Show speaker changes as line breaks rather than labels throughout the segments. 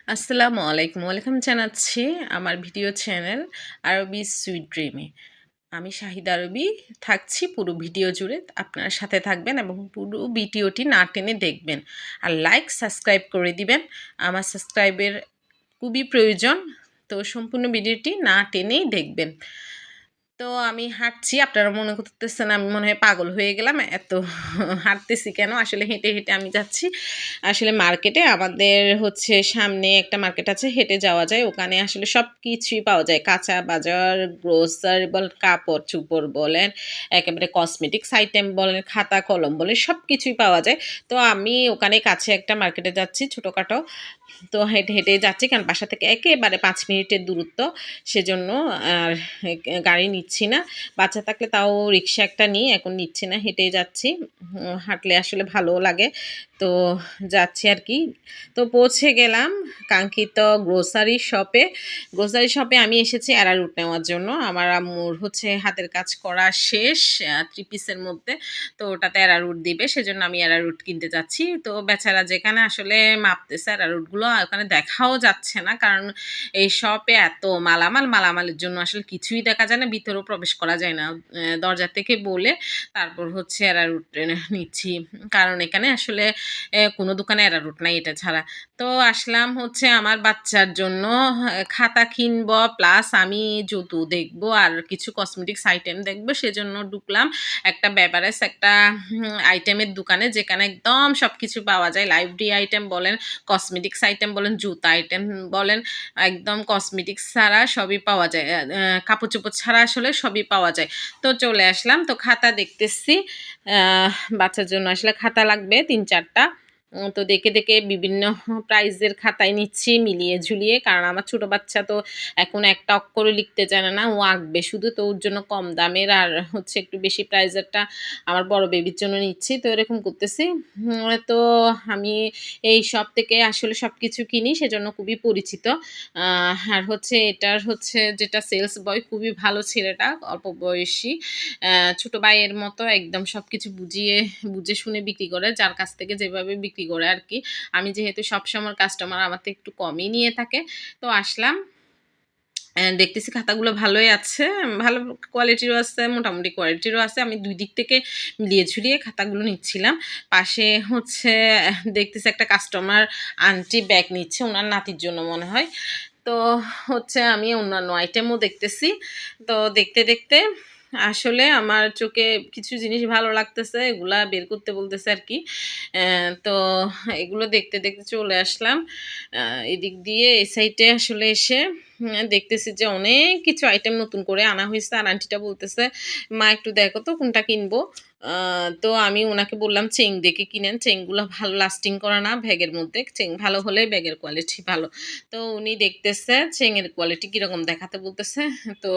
আসসালামু আলাইকুম। ওয়েলকাম জানাচ্ছি আমার ভিডিও চ্যানেল আরবি সুইট ড্রিমে। আমি শাহিদা আরবি থাকছি পুরো ভিডিও জুড়ে। আপনারা সাথে থাকবেন এবং পুরো ভিডিওটি না টেনে দেখবেন। আর লাইক, সাবস্ক্রাইব করে দিবেন। আমার সাবস্ক্রাইবের খুবই প্রয়োজন। তো সম্পূর্ণ ভিডিওটি না টেনেই দেখবেন। তো আমি হাঁটছি, আপনারা মনে করতেছেন আমি মনে হয় পাগল হয়ে গেলাম, এত হাঁটতেছি কেন? আসলে হেঁটে হেঁটে আমি যাচ্ছি আসলে মার্কেটে। আমাদের হচ্ছে সামনে একটা মার্কেট আছে, হেঁটে যাওয়া যায়। ওখানে আসলে সব কিছুই পাওয়া যায়, কাঁচা বাজার, গ্রোসারি বল, কাপড় চোপড় বলেন, একেবারে কসমেটিক্স আইটেম বলেন, খাতা কলম বলেন, সব কিছুই পাওয়া যায়। তো আমি ওখানে কাছে একটা মার্কেটে যাচ্ছি ছোটোখাটো। তো হেঁটে হেঁটে যাচ্ছি, কারণ বাসা থেকে একেবারে 5 মিনিটের দূরত্ব। সেজন্য আর গাড়ি নিচ্ছি না। বাচ্চা থাকলে তাও রিক্সা একটা নিই, এখন নিচ্ছি না, হেঁটেই যাচ্ছি। হাঁটলে আসলে ভালোও লাগে। তো যাচ্ছি আর কি। তো পৌঁছে গেলাম কাঙ্ক্ষিত গ্রোসারি শপে। গ্রোসারি শপে আমি এসেছি অ্যারারুট নেওয়ার জন্য। আমার আম্মুর হচ্ছে হাতের কাজ করা শেষ 3 পিসের মধ্যে। তো ওটাতে অ্যারারুট দিবে, সেজন্য আমি অ্যারারুট কিনতে যাচ্ছি। তো বেচারা যেখানে আসলে মাপতেছে অ্যারারুটগুলো, ওখানে দেখাও যাচ্ছে না, কারণ এই শপে এত মালামালের জন্য আসলে কিছুই দেখা যায় না, ভিতরেও প্রবেশ করা যায় না। দরজা থেকে বলে তারপর হচ্ছে অ্যারারুট নিচ্ছি, কারণ এখানে আসলে কোনো দোকানে অ্যারারুট নাই এটা ছাড়া। তো আসলাম হচ্ছে আমার বাচ্চার জন্য খাতা কিনবো, প্লাস আমি জুতো দেখবো আর কিছু কসমেটিক্স আইটেম দেখবো। সেজন্য ঢুকলাম একটা বেভারেজ একটা আইটেমের দোকানে, যেখানে একদম সব কিছু পাওয়া যায়। লাইব্রেরি আইটেম বলেন, কসমেটিক্স আইটেম বলেন, জুতা আইটেম বলেন, একদম কসমেটিক্স ছাড়া সবই পাওয়া যায়। কাপড় চোপড় ছাড়া আসলে সবই পাওয়া যায়। তো চলে আসলাম, তো খাতা দেখতেছি। বাচ্চার জন্য আসলে খাতা লাগবে ৩-৪টা। তো দেখে দেখে বিভিন্ন প্রাইজের খাতায় নিচ্ছি মিলিয়ে ঝুলিয়ে, কারণ আমার ছোট বাচ্চা তো এখন একটা অক্ষরও লিখতে জানে না, ও আঁকবে শুধু। তো ওর জন্য কম দামের আর হচ্ছে একটু বেশি প্রাইজেরটা আমার বড় বেবির জন্য নিচ্ছি। তো এরকম করতেছি। তো আমি এই শপ থেকে আসলে সব কিছু কিনি, সেজন্য খুবই পরিচিত। আর হচ্ছে এটার হচ্ছে যেটা সেলস বয় খুবই ভালো ছেলেটা, অল্প বয়সী। ছোট ভাইয়ের মতো একদম সবকিছু বুঝে শুনে বিক্রি করে, যার কাছ থেকে যেভাবে বিক্রি করে আর কি। আমি যেহেতু সবসময় কাস্টমার, আমার তো একটু কমই নিয়ে থাকে। তো আসলাম, দেখতেছি খাতাগুলো ভালোই আছে। ভালো কোয়ালিটিরও আছে, মোটামুটি কোয়ালিটিরও আছে। আমি ২ দিক থেকে মিলিয়ে ঝুলিয়ে খাতাগুলো নিচ্ছিলাম। পাশে হচ্ছে দেখতেছি একটা কাস্টমার আন্টি ব্যাগ নিচ্ছে, উনার নাতির জন্য মনে হয়। তো হচ্ছে আমি অন্যান্য আইটেমও দেখতেছি। তো দেখতে দেখতে আসলে আমার চোখে কিছু জিনিস ভালো লাগতেছে, এগুলা বের করতে বলতেছে আর কি। তো এগুলো দেখতে দেখতে চলে আসলাম এদিক দিয়ে। এই সাইডে আসলে এসে দেখতেছি যে অনেক কিছু আইটেম নতুন করে আনা হয়েছে। আর আন্টিটা বলতেছে, মা একটু দেখো তো কোনটা কিনবো। তো আমি ওনাকে বললাম চেইন দেখে কিনেন, চেইনগুলো ভালো লাস্টিং করে না ব্যাগের মধ্যে, চেইন ভালো হলে ব্যাগের কোয়ালিটি ভালো। তো উনি দেখতেছে চেইনের কোয়ালিটি কীরকম, দেখাতে বলতেছে। তো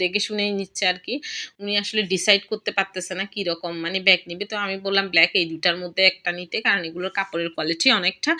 দেখে শুনেই নিচ্ছে আর কি। উনি আসলে ডিসাইড করতে পারতেছে না কীরকম মানে ব্যাগ নিবে। তো আমি বললাম ব্ল্যাক, এই দুটার মধ্যে একটা নিতে, কারণ এগুলোর কাপড়ের কোয়ালিটি অনেকটা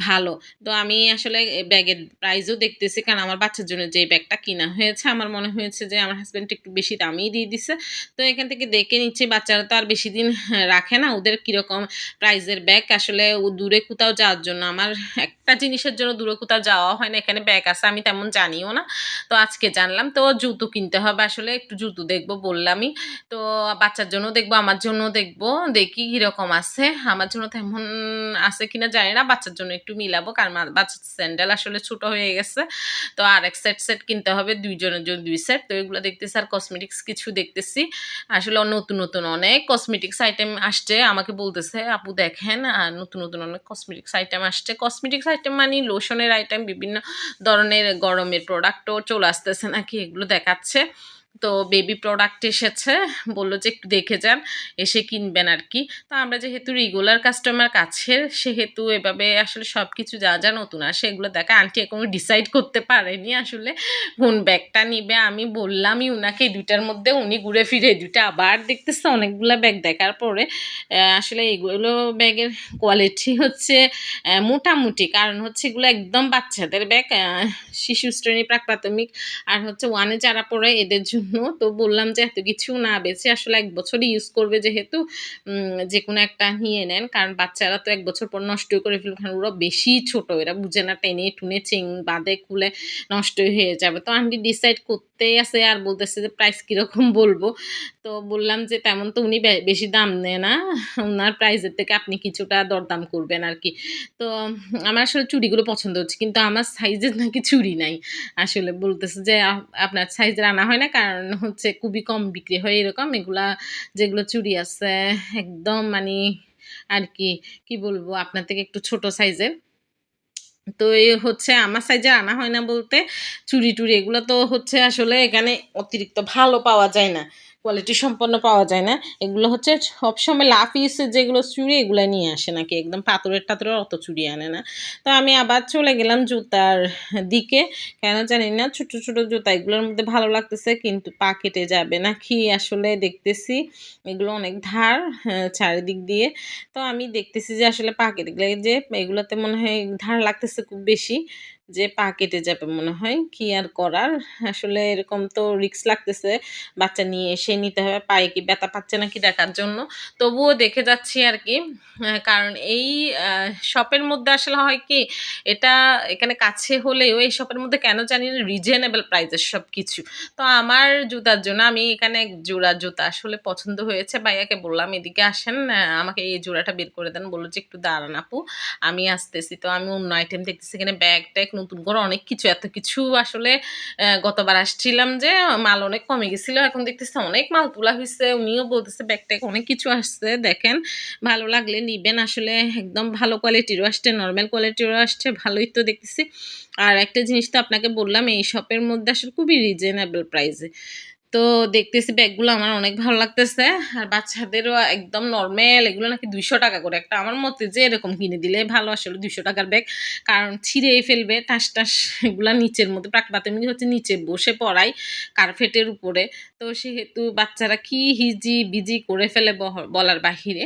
ভালো। তো আমি আসলে ব্যাগের প্রাইসও দেখতেছি, কারণ আমার বাচ্চার জন্য যে ব্যাগটা কিনা হয়েছে, আমার মনে হয়েছে যে আমার হাজব্যান্ড একটু বেশি দামেই দিয়ে দিছে। তো এখান থেকে দেখে নিচ্ছি, বাচ্চারা তো আর বেশি দিন রাখে না, ওদের কীরকম প্রাইজের ব্যাগ। আসলে ও দূরে কোথাও যাওয়ার জন্য, আমার একটা জিনিসের জন্য দূরে কোথাও যাওয়া হয় না, এখানে ব্যাগ আছে আমি তেমন জানিও না। তো আজকে জানলাম। তো জুতো কিনতে হবে, আসলে একটু জুতো দেখবো বললামই। তো বাচ্চার জন্য দেখবো, আমার জন্য দেখবো, দেখি কিরকম আছে। আমার জন্য তেমন আছে কিনা জানি না, বাচ্চার জন্য একটু মিলাবো, কারণ বাচ্চার স্যান্ডেল আসলে ছোট হয়ে গেছে। তো আর এক সেট কিনতে হবে, ২ জনের জন্য ২ সেট। তো এগুলো দেখতেছি, আর কসমেটিক্স কিছু দেখতেছি। আসলে নতুন অনেক কসমেটিক্স আইটেম আসছে, আমাকে বলতেছে আপু দেখেন নতুন অনেক কসমেটিক্স আইটেম আসছে। কসমেটিক্স আইটেম মানে লোশনের আইটেম, বিভিন্ন ধরনের গরমের প্রোডাক্টও চলে আসতেছে নাকি, এগুলো দেখাচ্ছে। তো বেবি প্রোডাক্ট এসেছে, বলল যে একটু দেখে যান, এসে কিনবেন আর কি। তো আমরা যেহেতু রেগুলার কাস্টমার কাছের, সেহেতু এভাবে আসলে সব কিছু যা নতুন আসে এগুলো দেখা। আন্টি এখনো ডিসাইড করতে পারেনি আসলে কোন ব্যাগটা নিবে। আমি বললামই উনাকে এই ২টার মধ্যে, উনি ঘুরে ফিরে এই ২টা আবার দেখতেছে। অনেকগুলা ব্যাগ দেখার পরে আসলে এগুলো ব্যাগের কোয়ালিটি হচ্ছে মোটামুটি, কারণ হচ্ছে এগুলো একদম বাচ্চাদের ব্যাগ, শিশু শ্রেণী, প্রাক প্রাথমিক আর হচ্ছে 1-এ যারা পড়ে এদের জন্য জন্য। তো বললাম যে এত কিছু না বেচে আসলে ১ বছরই ইউজ করবে যেহেতু যেকোনো একটা নিয়ে নেন। কারণ বাচ্চারা তো ১ বছর পর নষ্টই করে ফেলবে। কারণ ওরা বেশি ছোট। এরা বুঝে না, টেনে টুনে চিং বাদে খুলে নষ্টই হয়ে যাবে। তো আন্টি ডিসাইড করতেই আছে আর বলতেছে যে প্রাইস কিরকম বলবো। তো বললাম যে তেমন তো উনি বেশি দাম নেয় না। উনার প্রাইসের থেকে আপনি কিছুটা দরদাম করবেন আরকি। তো আমার আসলে চুড়িগুলো পছন্দ হচ্ছে। কিন্তু আমার সাইজের নাকি চুড়ি নাই। আসলে বলতেছে যে, আপনার সাইজের আনা হয় না। কারণ হচ্ছে খুবই কম বিক্রি হয় এরকম। এগুলা যেগুলো চুড়ি আছে একদম মানি আরকি কি বলবো আপনার থেকে একটু ছোট সাইজের। তো এই হচ্ছে আমার সাইজে আনা হয় না বলতে চুড়ি-টুড়ি এগুলো তো হচ্ছে আসলে এখানে অতিরিক্ত ভালো পাওয়া যায় না। কোয়ালিটি সম্পন্ন পাওয়া যায় না। এগুলো হচ্ছে সবসময় লাফিসের যেগুলো চুড়ি এগুলা নিয়ে আসে নাকি একদম পাথরের-টাথরের অত চুড়ি আনে না। তো আমি আবার চলে গেলাম জুতার দিকে। কেন জানি না ছোট, ছোট জুতা এগুলোর মধ্যে ভালো লাগতেছে কিন্তু পা কেটে যাবে নাকি আসলে দেখতেছি এগুলো অনেক ধার চারিদিক দিয়ে। তো আমি দেখতেছি যে আসলে পা কেটে গেলে যে এগুলাতে মনে হয় ধার লাগতেছে খুব বেশি যে পা কেটে যাবে মনে হয়। কি আর করার? আসলে এরকম তো রিস্ক লাগতেছে। বাচ্চা নিয়ে এসে নিতে হবে। পায়ে কি ব্যথা পাচ্ছে নাকি দেখার জন্য। তবুও দেখে যাচ্ছি আরকি। কারণ এই শপের মধ্যে আসলে হয় কি এটা এখানে কাছে হলেও এই শপের মধ্যে কেন জানি না রিজনেবল প্রাইসের সবকিছু। তো আমার জুতার জন্য আমি এখানে এক জোড়া জুতা আসলে পছন্দ হয়েছে। ভাইয়াকে বললাম, "এদিকে আসেন, আমাকে এই জোড়াটা বের করে দেন।" বলল যে, "একটু দাঁড়ান আপু, আমি আসতেছি।" তো আমি অন্য আইটেম দেখতেছি এখানে ব্যাগ-ট্যাগ নতুন করে অনেক কিছু, এত কিছু আসলে গতবার আসছিলাম যে মাল অনেক কমে গেছিল। এখন দেখতেছি অনেক মাল তোলা হইছে। উনিও বলতেছে ব্যাগ-ট্যাগ অনেক কিছু আসছে। দেখেন, ভালো লাগলে নিবেন। আসলে একদম ভালো কোয়ালিটিরও আসছে, নরমাল কোয়ালিটিরও আসছে। ভালোই তো দেখতেছি। আর একটা জিনিস তো আপনাকে বললাম এই শপের মধ্যে আসলে খুবই রিজনেবল প্রাইসে। তো দেখতেছি ব্যাগগুলো আমার অনেক ভালো লাগতেছে। আর বাচ্চাদেরও একদম নরমাল এগুলো নাকি ৳২০০ করে একটা। আমার মতে যে এরকম কিনে দিলে ভালো আসলে ৳২০০ র ব্যাগ। কারণ ছিঁড়েই ফেলবে টাস-টাস এগুলা নিচের মধ্যে প্রাথমিক হচ্ছে নিচে বসে পড়াই কার্পেটের উপরে। তো সেহেতু বাচ্চারা কি হিজি-বিজি করে ফেলে বলার বাহিরে।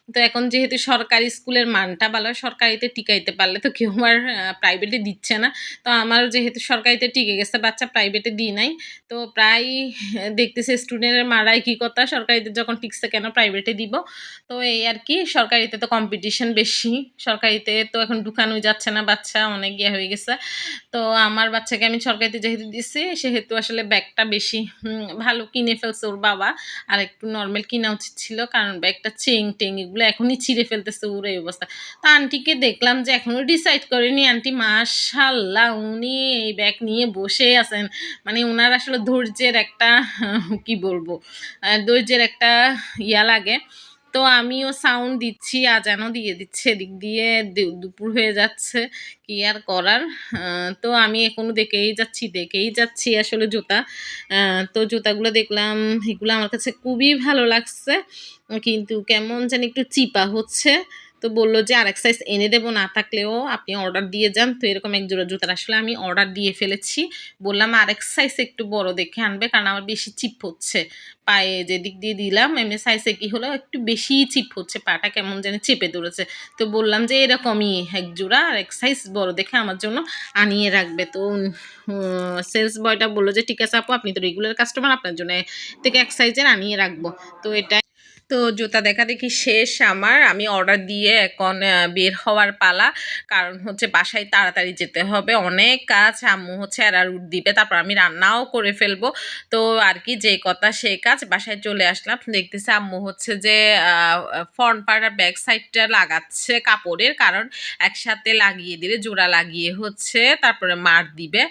তো এখন যেহেতু সরকারি স্কুলের মানটা ভালো, সরকারিতে টিকাইতে পারলে তো কেউ আর প্রাইভেটে দিচ্ছে না। তো আমার যেহেতু সরকারিতে টিকে গেছে বাচ্চা প্রাইভেটে দিই নাই। তো প্রায়ই দেখতেছি স্টুডেন্টের মারাই কি কথা সরকারিতে যখন টিকছে কেন প্রাইভেটে দিব। তো এই আরকি সরকারিতে তো কম্পিটিশন বেশি। সরকারিতে তো এখন ঢুকানোই যাচ্ছে না বাচ্চা অনেক ইয়ে হয়ে গেছে। তো আমার বাচ্চাকে আমি সরকারিতে যেহেতু দিছি সেহেতু আসলে ব্যাগটা বেশি ভালো কিনে ফেলছে ওর বাবা। আর একটু নরমাল কিনা উচিত ছিল। কারণ ব্যাগটা চেইন-টেইন এগুলো এখনই ছিঁড়ে ফেলতেছে ওর এই অবস্থা। তো আন্টিকে দেখলাম যে এখনো ডিসাইড করেনি। আন্টি মাশাআল্লাহ উনি এই ব্যাগ নিয়ে বসে আছেন। মানে উনার আসলে ধৈর্যের একটা কি বলবো? ধৈর্যের একটা ইয়া লাগে। তো আমিও সাউন্ড দিচ্ছি, আজানও দিয়ে দিচ্ছে। এদিক দিয়ে দুপুর হয়ে যাচ্ছে। কি আর করার? আ তো আমি এখনো দেখেই যাচ্ছি আসলে জুতা। আ তো জুতাগুলো দেখলাম, এগুলো আমার কাছে খুবই ভালো লাগছে। কিন্তু কেমন জানি একটু চিপা হচ্ছে। তো বলল যে, "আরেক সাইজ এনে দেব না থাকলেও আপনি অর্ডার দিয়ে যান।" তো এরকম এক জোড়া জুতার আসলে আমি অর্ডার দিয়ে ফেলেছি। বললাম আরেক সাইজ একটু বড় দেখে আনবে কারণ আমার বেশি চিপ হচ্ছে। পায়ে যেদিক দিয়ে দিলাম এমনি সাইজে কি হলো একটু বেশিই চিপ হচ্ছে। পাটা কেমন জানি চেপে ধরেছে। তো বললাম যে, "এরকমই এক জোড়া আরেক সাইজ বড় দেখে আমার জন্য আনিয়ে রাখবে।" তো সেলস বয়টা বলল যে, "ঠিক আছে আপু আপনি তো রেগুলার কাস্টমার আপনার জন্য থেকে এক সাইজের আনিয়ে রাখবো।" তো এটা তো জুতা দেখাদেখি শেষ আমার। আমি অর্ডার দিয়ে এখন বের হওয়ার পালা। কারণ হচ্ছে বাসায় তাড়াতাড়ি যেতে হবে। অনেক কাজ। আম্মু হচ্ছে অ্যারারুট দিবে। তারপর আমি রান্নাও করে ফেলবো। তো আর কি যেই কথা সেই কাজ। বাসায় চলে আসলাম। দেখতেছি আম্মু হচ্ছে যে আ আ ফ্রন্ট পার্ট আর ব্যাক সাইডটা লাগাচ্ছে কাপড়ের। কারণ একসাথে লাগিয়ে দিলে জোড়া লাগিয়ে হচ্ছে তারপরে মার দিবে।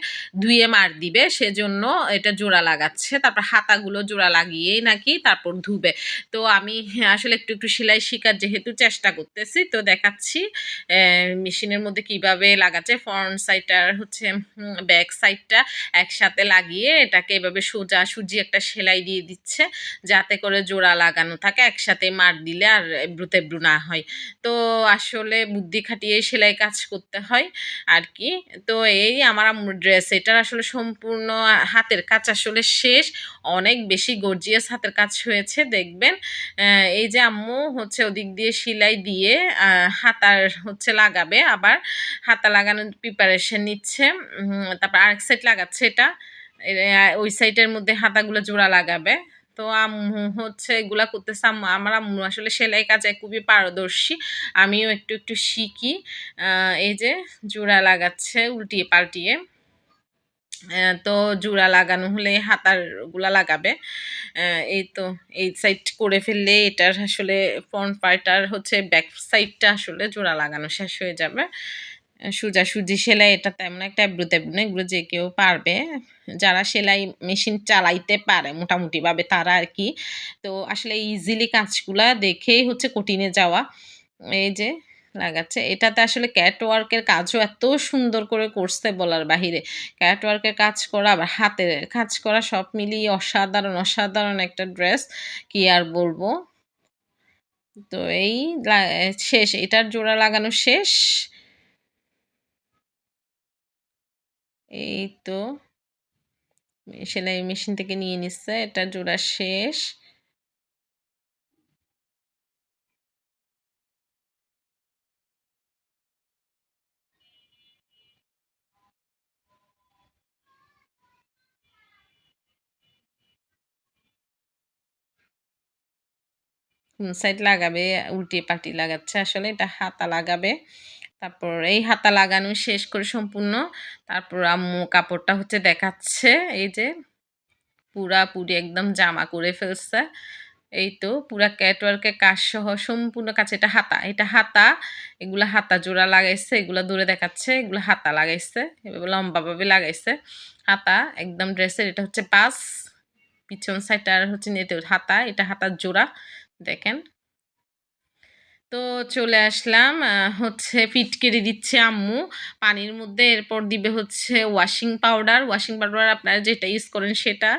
ধুয়ে মার দিবে। সেজন্য এটা জোড়া লাগাচ্ছে। তারপর হাতাগুলো জোড়া লাগিয়েই নাকি তারপর ধুবে। তো আমি আসলে একটু, একটু সেলাই শিখার যেহেতু চেষ্টা করতেছি তো দেখাচ্ছি মেশিনের মধ্যে কিভাবে লাগাচ্ছে। ফ্রন্ট সাইড আর হচ্ছে ব্যাক সাইডটা একসাথে লাগিয়ে এটাকে এভাবে সোজাসুজি একটা সেলাই দিয়ে দিচ্ছে। যাতে করে জোড়া লাগানো থাকে। একসাথে মার দিলে আর এবড়ো-তেবড়ো না হয়। তো আসলে বুদ্ধি খাটিয়েই সেলাই কাজ করতে হয় আরকি। তো এই আমার আম্মুর ড্রেস এটার আসলে সম্পূর্ণ হাতের কাজ আসলে শেষ। অনেক বেশি গর্জিয়াস হাতের কাজ হয়েছে দেখবেন। এই যে আম্মু হচ্ছে ওদিক দিয়ে সেলাই দিয়ে হাতার হচ্ছে লাগাবে আবার হাতা লাগানোর প্রিপারেশন নিচ্ছে। তারপর আরেক সাইড লাগাচ্ছে এটা। ওই সাইডের মধ্যে হাতাগুলো জোড়া লাগাবে। তো আম্মু হচ্ছে এগুলা করতেছে। আমার আম্মু আসলে সেলাই কাজে খুবই পারদর্শী। আমিও একটু একটু শিখি। এই যে জোড়া লাগাচ্ছে উল্টিয়ে পাল্টিয়ে। তো জোড়া লাগানো হলে হাতার গুলা লাগাবে। এই তো এই সাইড করে ফেললে এটার আসলে ফ্রন্ট পার্ট আর হচ্ছে ব্যাক সাইডটা আসলে জোড়া লাগানো শেষ হয়ে যাবে। সোজাসুজি সেলাই এটা তেমন একটা এবড়ো তেবড়ো না, এগুলো যে কেউ পারবে। যারা সেলাই মেশিন চালাইতে পারে মোটামুটিভাবে তারা আরকি। তো আসলে ইজিলি কাজগুলা দেখেই হচ্ছে কঠিনে যাওয়া। এই যে লাগাচ্ছে। এটাতে আসলে ক্যাটওয়ার্কের কাজও এত সুন্দর করে করছে বলার বাহিরে। ক্যাটওয়ার্কের কাজ করা আবার হাতের কাজ করা সব মিলিয়ে অসাধারণ, অসাধারণ একটা ড্রেস। কি আর বলবো। তো এই লা শেষ। এটার জোড়া লাগানো শেষ। এই তো সেলাই মেশিন থেকে নিয়ে নিচ্ছে। এটা জোড়া শেষ। কোন সাইড লাগাবে উল্টিয়ে পাল্টিয়ে লাগাচ্ছে আসলে। এটা হাতা লাগাবে। তারপর এই হাতা লাগানো শেষ করে সম্পূর্ণ তারপর আম্মু কাপড়টা হচ্ছে দেখাচ্ছে। এই যে পুরাপুরি একদম জামা করে ফেলছে। এই তো পুরা ক্যাটওয়ার্কের কাজ সহ সম্পূর্ণ কাজ। এটা হাতা। এটা হাতা। এগুলা হাতা জোড়া লাগাইছে। এগুলা দূরে দেখাচ্ছে। এগুলা হাতা লাগাইছে। এভাবে লম্বাভাবে লাগাইছে। হাতা একদম ড্রেসের এটা হচ্ছে পাঁচ। পিছন সাইডটা আর হচ্ছে নেটের হাতা। এটা হাতার জোড়া। দেখেন। তো চলে আসলাম। হচ্ছে ফিটকিরি দিচ্ছে আম্মু পানির মধ্যে। এরপর দিবে হচ্ছে ওয়াশিং পাউডার। ওয়াশিং পাউডার আপনারা যেটা ইউজ করেন সেটা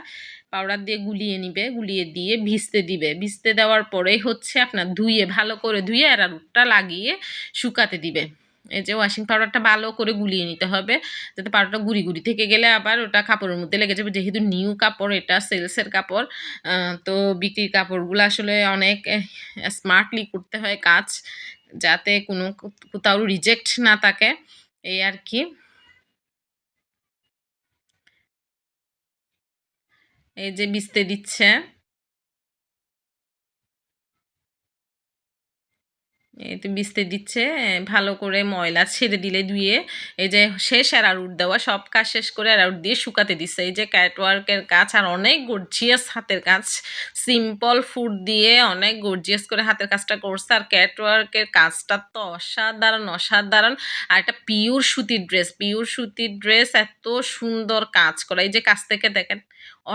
পাউডার দিয়ে গুলিয়ে নিবে। গুলিয়ে দিয়ে ভিজতে দিবে। ভিজতে দেওয়ার পরে হচ্ছে আপনার ধুয়ে ভালো করে ধুয়ে অ্যারারুটটা লাগিয়ে শুকাতে দিবে। এই যে ওয়াশিং পাউডারটা ভালো করে গুলিয়ে নিতে হবে যাতে পাউডারটা গুঁড়ি গুঁড়ি থেকে গেলে আবার ওটা কাপড়ের মধ্যে লেগে যাবে। যেহেতু নিউ কাপড় এটা সেলসের কাপড়। তো বিক্রির কাপড়গুলো আসলে অনেক স্মার্টলি করতে হয় কাজ যাতে কোনো কোথাও রিজেক্ট না থাকে এই আর কি। এই যে বিচতে দিচ্ছে। এই তো বিচতে দিচ্ছে। ভালো করে ময়লা ছেড়ে দিলে ধুয়ে এই যে শেষ অ্যারারুট দেওয়া সব কাজ শেষ করে অ্যারারুট দিয়ে শুকাতে দিচ্ছে। এই যে ক্যাটওয়ার্কের কাজ আর অনেক গর্জিয়াস হাতের কাজ। সিম্পল ফুড দিয়ে অনেক গর্জিয়াস করে হাতের কাজটা করছে। আর ক্যাটওয়ার্কের কাজটা তো অসাধারণ, অসাধারণ। আর একটা পিওর সুতির ড্রেস। পিওর সুতির ড্রেস এত সুন্দর কাজ করা। এই যে কাছ থেকে দেখেন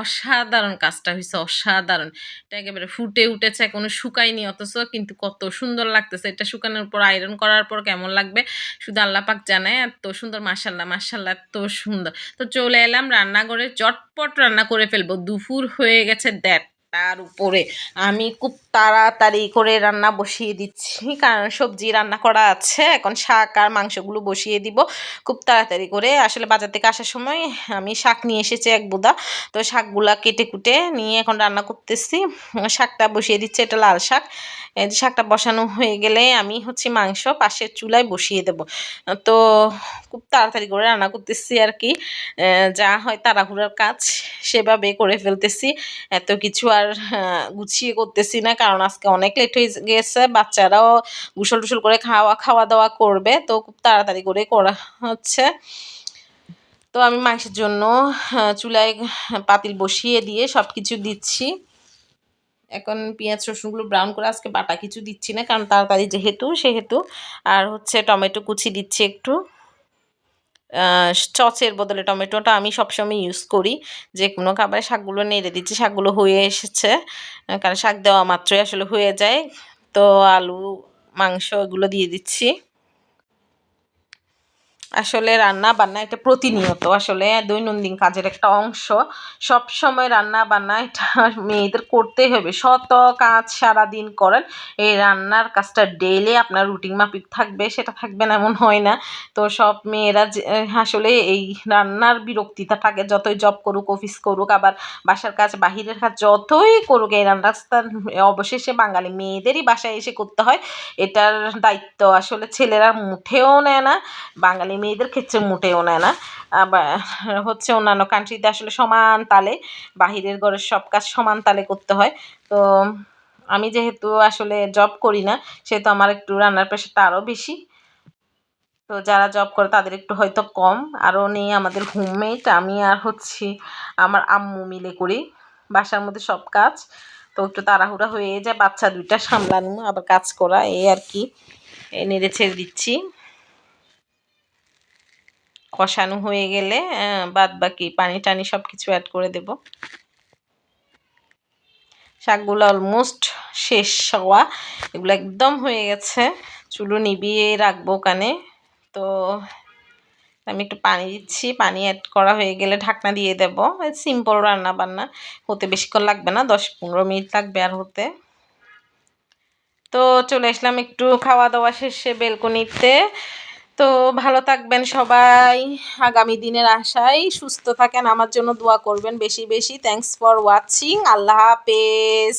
অসাধারণ কাজটা হইছে, অসাধারণ। এটা একেবারে ফুটে উঠেছে, এখনো শুকায়নি অথচ কিন্তু কত সুন্দর লাগতেছে। এটা শুকানোর পর আয়রন করার পর কেমন লাগবে শুধু আল্লাহ পাক জানে। এত সুন্দর মাশাআল্লাহ, মাশাআল্লাহ এত সুন্দর। তো চলে এলাম রান্নাঘরে, চটপট রান্না করে ফেলবো। দুপুর হয়ে গেছে ১:৩০টার উপরে। আমি খুব তাড়াতাড়ি করে রান্না বসিয়ে দিচ্ছি কারণ সবজি রান্না করা আছে। এখন শাক আর মাংসগুলো বসিয়ে দিব খুব তাড়াতাড়ি করে। আসলে বাজার থেকে আসার সময় আমি শাক নিয়ে এসেছি এক বোদা। তো শাকগুলা কেটে কুটে নিয়ে এখন রান্না করতেছি। শাকটা বসিয়ে দিচ্ছি। এটা লাল শাক। এই যে শাকটা বসানো হয়ে গেলে আমি হচ্ছে মাংস পাশের চুলায় বসিয়ে দেব। তো খুব তাড়াতাড়ি করে রান্না করতেছি আর কি। যা হয় তাড়াহুড়োর কাজ সেভাবে করে ফেলতেছি। এত কিছু আর গুছিয়ে করতেছি না কারণ আজকে অনেক লেট হয়ে গেছে। বাচ্চারাও গোসল টোসল করে খাওয়া দাওয়া করবে। তো খুব তাড়াতাড়ি করে করা হচ্ছে। তো আমি মাংসের জন্য চুলায় পাতিল বসিয়ে দিয়ে সব কিছু দিচ্ছি। এখন পেঁয়াজ রসুনগুলো ব্রাউন করে আজকে বাটা কিছু দিচ্ছি না কারণ তাড়াতাড়ি যেহেতু সেহেতু। আর হচ্ছে টমেটো কুচি দিচ্ছি একটু। সসের বদলে টমেটোটা আমি সবসময় ইউজ করি যে কোনো খাবারে। শাকগুলো নেড়ে দিচ্ছি। শাকগুলো হয়ে এসেছে কারণ শাক দেওয়া মাত্রই আসলে হয়ে যায়। তো আলু মাংস এগুলো দিয়ে দিচ্ছি। আসলে রান্না বান্না এটা প্রতিনিয়ত আসলে দৈনন্দিন কাজের একটা অংশ। সবসময় রান্না বান্না এটা মেয়েদের করতেই হবে। শত কাজ সারাদিন করেন, এই রান্নার কাজটা ডেইলি আপনার রুটিন মাফিক থাকবে সেটা থাকবে না এমন হয় না। তো সব মেয়েরা যে আসলে এই রান্নার বিরক্তিটা থাকে যতই জব করুক অফিস করুক আবার বাসার কাজ বাহিরের কাজ যতই করুক এই রান্নার কাজটা অবশেষে বাঙালি মেয়েদেরই বাসায় এসে করতে হয়। এটার দায়িত্ব আসলে ছেলেরা মুঠেও নেয় না। বাঙালি মেয়েদের ক্ষেত্রে মোটেও নেয় না। আবার হচ্ছে অন্যান্য কান্ট্রিতে আসলে সমান তালে বাহিরের ঘরের সব কাজ সমান তালে করতে হয়। তো আমি যেহেতু আসলে জব করি না, সেহেতু আমার একটু রান্নার প্রেশারটা আরও বেশি। তো যারা জব করে তাদের একটু হয়তো কম। আরও নেই আমাদের হোমমেড, আমি আর হচ্ছে আমার আম্মু মিলে করি বাসার মধ্যে সব কাজ। তো একটু তাড়াহুড়া হয়ে যায়, বাচ্চা 2টা সামলানো আবার কাজ করা, এই আর কি। নেড়ে ছেড়ে দিচ্ছি। কষানো হয়ে গেলে বাদ বাকি পানি টানি সব কিছু অ্যাড করে দেব। শাকগুলো অলমোস্ট শেষ হওয়া, এগুলো একদম হয়ে গেছে। চুলো নিভিয়ে রাখবো ওখানে। তো আমি একটু পানি দিচ্ছি, পানি অ্যাড করা হয়ে গেলে ঢাকনা দিয়ে দেব। সিম্পল রান্না বান্না, হতে বেশিক্ষণ লাগবে না, 10-15 মিনিট লাগবে আর হতে। তো চলে আসলাম একটু খাওয়া দাওয়া শেষে বেলকনিতে। তো ভালো থাকবেন সবাই, আগামী দিনের আশায় সুস্থ থাকেন, আমার জন্য দোয়া করবেন বেশি বেশি। থ্যাঙ্কস ফর ওয়াচিং, আল্লাহ হাফেজ।